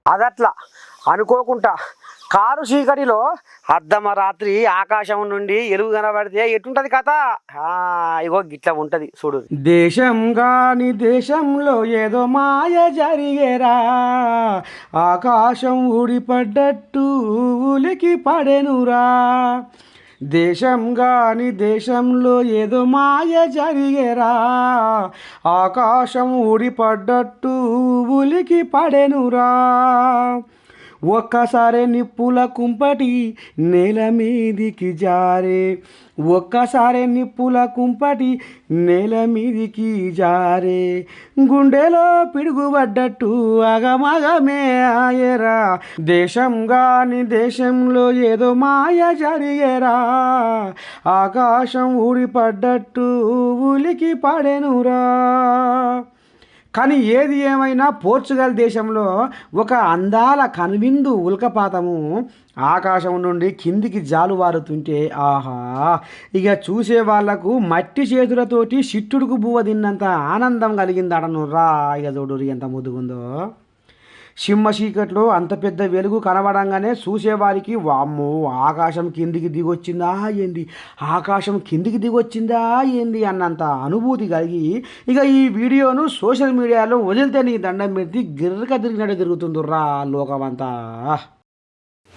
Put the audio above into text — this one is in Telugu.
అదట్లా అనుకోకుండా కారు చీకటిలో అర్ధమరాత్రి ఆకాశం నుండి ఎలుగు కనబడితే ఎటుంటది కథ. ఇగో గిట్లా ఉంటది చూడు. దేశం గాని దేశంలో ఏదో మాయ జరిగేరా, ఆకాశం ఊడిపడ్డట్టు ఉలికి పడెనురా. దేశం గాని దేశంలో ఏదో మాయ జరిగేరా, ఆకాశం ఊడిపడ్డట్టు ఉలికి పడెనురా. ఒక్కసారి నిప్పుల కుంపటి నేల మీదికి జారే, ఒక్కసారి నిప్పుల కుంపటి నేల మీదికి జారే, గుండెలో పిడుగుపడ్డట్టు అగమగమే ఆయరా. దేశం గాని దేశంలో ఏదో మాయ జరిగేరా, ఆకాశం ఊడిపడ్డట్టు ఉలికి పడెనురా. కానీ ఏది ఏమైనా పోర్చుగల్ దేశంలో ఒక అందాల కనువిందు ఉల్కపాతము ఆకాశం నుండి కిందికి జాలువారుతుంటే ఆహా, ఇక చూసే వాళ్లకు మట్టి చేతులతోటి సిట్టుడుకు బువ్వ తిన్నంత ఆనందం కలిగిందడను రా. ఇక చూడు ఎంత ముద్దుగుందో. సింహ చీకట్లో అంత పెద్ద వెలుగు కనబడంగానే చూసేవారికి వామ్మో ఆకాశం కిందికి దిగొచ్చిందా ఏంది, ఆకాశం కిందికి దిగొచ్చిందా ఏంది అన్నంత అనుభూతి కలిగి ఇక ఈ వీడియోను సోషల్ మీడియాలో వదిలితే నీ దండం పెట్టి గిర్రక తిరిగినట్టు తిరుగుతుందిరా లోకమంతా.